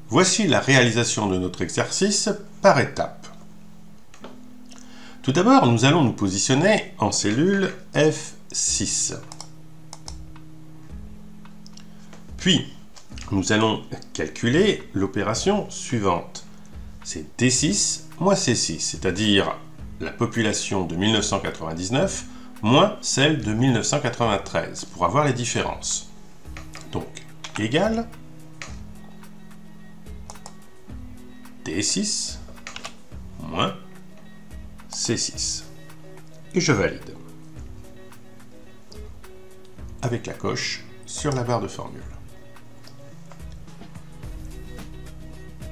Voici la réalisation de notre exercice par étapes. Tout d'abord, nous allons nous positionner en cellule F6. Puis, nous allons calculer l'opération suivante. C'est D6 moins C6, c'est-à-dire la population de 1999 moins celle de 1993, pour avoir les différences. Donc, égale D6 moins C6. Et je valide. Avec la coche sur la barre de formule.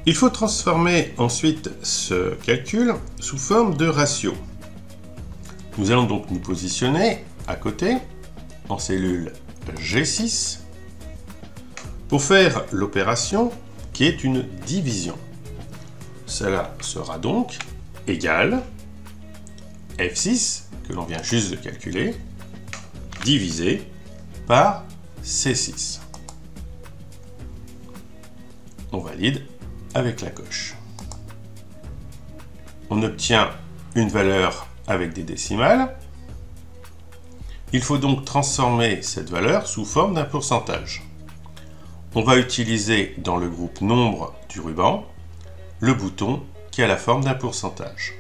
Il faut transformer ensuite ce calcul sous forme de ratio. Nous allons donc nous positionner à côté, en cellule G6, pour faire l'opération qui est une division. Cela sera donc égal F6, que l'on vient juste de calculer, divisé par C6. On valide avec la coche. On obtient une valeur avec des décimales. Il faut donc transformer cette valeur sous forme d'un pourcentage. On va utiliser dans le groupe nombre du ruban le bouton qui a la forme d'un pourcentage.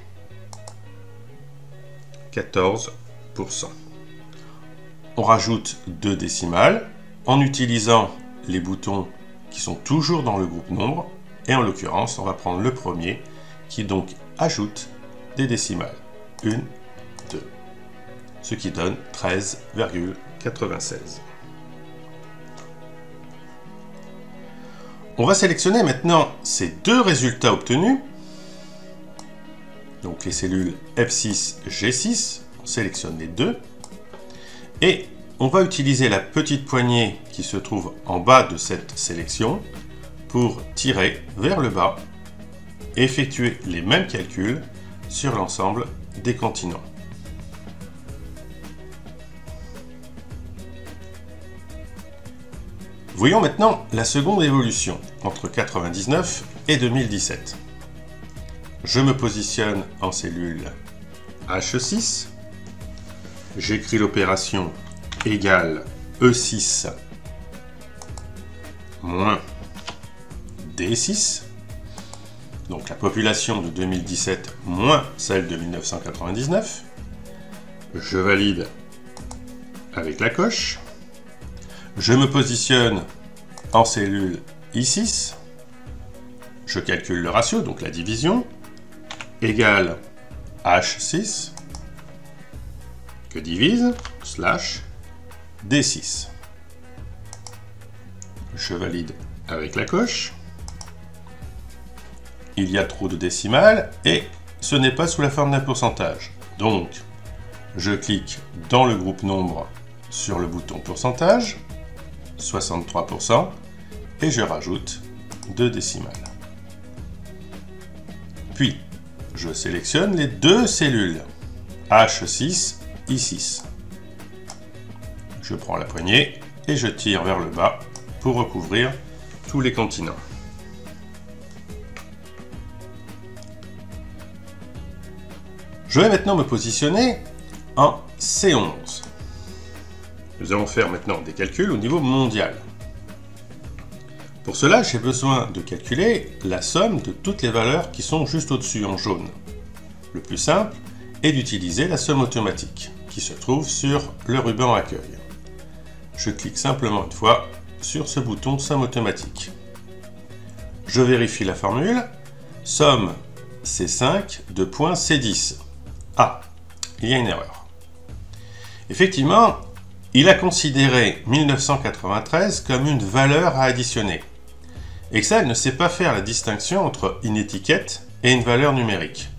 14%. On rajoute deux décimales en utilisant les boutons qui sont toujours dans le groupe nombre. Et en l'occurrence, on va prendre le premier qui donc ajoute des décimales. 1, 2. Ce qui donne 13,96. On va sélectionner maintenant ces deux résultats obtenus. Donc les cellules F6, G6. On sélectionne les deux. Et on va utiliser la petite poignée qui se trouve en bas de cette sélection pour tirer vers le bas et effectuer les mêmes calculs sur l'ensemble des continents. Voyons maintenant la seconde évolution entre 1999 et 2017. Je me positionne en cellule H6. J'écris l'opération égale E6 moins D6, donc la population de 2017 moins celle de 1999. Je valide avec la coche. Je me positionne en cellule I6. Je calcule le ratio, donc la division, égale H6, que divise, slash, D6. Je valide avec la coche. Il y a trop de décimales et ce n'est pas sous la forme d'un pourcentage. Donc, je clique dans le groupe nombre sur le bouton pourcentage, 63%, et je rajoute 2 décimales. Puis, je sélectionne les deux cellules, H6, I6. Je prends la poignée et je tire vers le bas pour recouvrir tous les continents. Je vais maintenant me positionner en C11. Nous allons faire maintenant des calculs au niveau mondial. Pour cela, j'ai besoin de calculer la somme de toutes les valeurs qui sont juste au-dessus en jaune. Le plus simple est d'utiliser la somme automatique qui se trouve sur le ruban accueil. Je clique simplement une fois sur ce bouton somme automatique. Je vérifie la formule. Somme C5 de point C10. Ah, il y a une erreur. Effectivement, il a considéré 1993 comme une valeur à additionner. Excel ne sait pas faire la distinction entre une étiquette et une valeur numérique.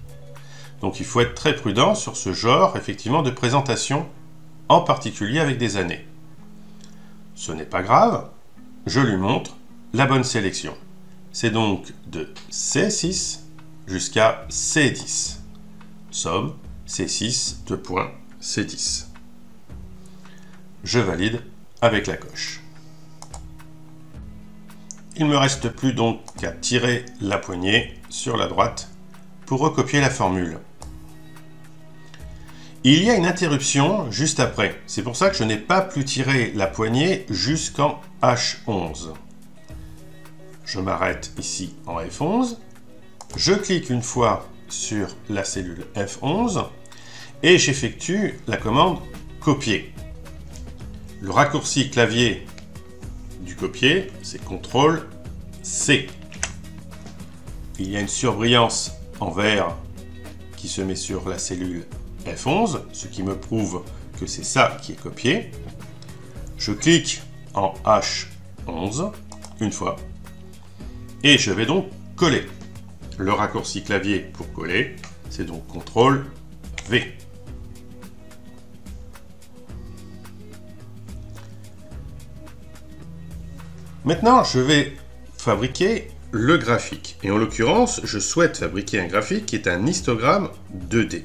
Donc il faut être très prudent sur ce genre effectivement de présentation, en particulier avec des années. Ce n'est pas grave, je lui montre la bonne sélection. C'est donc de C6 jusqu'à C10. Somme C6, 2 points, C10. Je valide avec la coche. Il ne me reste plus donc qu'à tirer la poignée sur la droite pour recopier la formule. Il y a une interruption juste après. C'est pour ça que je n'ai pas pu tirer la poignée jusqu'en H11. Je m'arrête ici en F11. Je clique une fois sur la cellule F11 et j'effectue la commande copier. Le raccourci clavier du copier, c'est CTRL-C. Il y a une surbrillance en vert qui se met sur la cellule F11, ce qui me prouve que c'est ça qui est copié. Je clique en H11 une fois et je vais donc coller. Le raccourci clavier pour coller, c'est donc CTRL-V. Maintenant, je vais fabriquer le graphique. Et en l'occurrence, je souhaite fabriquer un graphique qui est un histogramme 2D.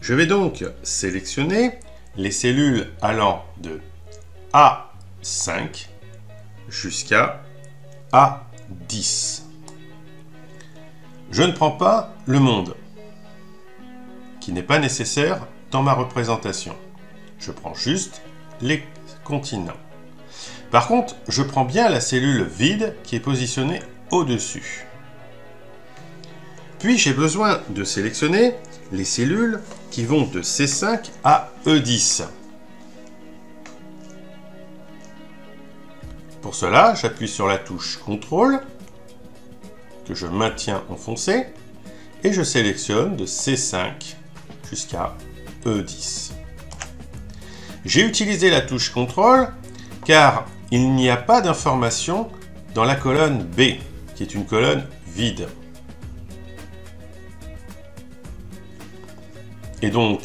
Je vais donc sélectionner les cellules allant de A5 jusqu'à A10. Je ne prends pas le monde, qui n'est pas nécessaire dans ma représentation. Je prends juste les continents. Par contre, je prends bien la cellule vide qui est positionnée au-dessus. Puis j'ai besoin de sélectionner les cellules qui vont de C5 à E10. Pour cela, j'appuie sur la touche CTRL, que je maintiens enfoncée, et je sélectionne de C5 jusqu'à E10. J'ai utilisé la touche CTRL car il n'y a pas d'information dans la colonne B, qui est une colonne vide. Et donc,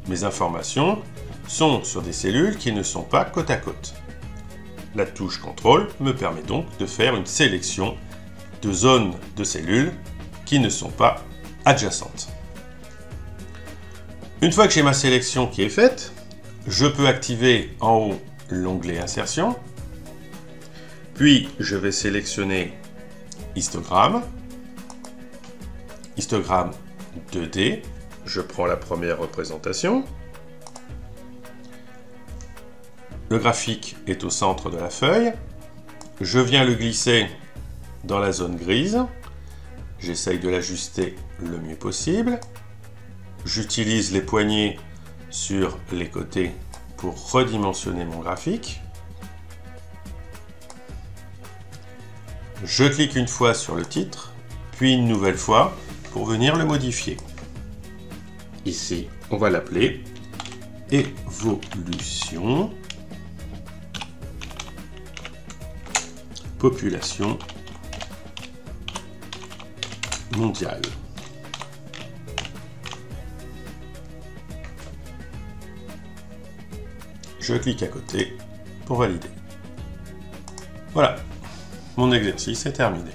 mes informations sont sur des cellules qui ne sont pas côte à côte. La touche CTRL me permet donc de faire une sélection de zones de cellules qui ne sont pas adjacentes. Une fois que j'ai ma sélection qui est faite, je peux activer en haut l'onglet Insertion, puis je vais sélectionner Histogramme, Histogramme 2D, je prends la première représentation, le graphique est au centre de la feuille, je viens le glisser dans la zone grise, j'essaye de l'ajuster le mieux possible, j'utilise les poignées sur les côtés pour redimensionner mon graphique. Je clique une fois sur le titre, puis une nouvelle fois pour venir le modifier. Ici, on va l'appeler Évolution Population mondiale. Je clique à côté pour valider. Voilà, mon exercice est terminé.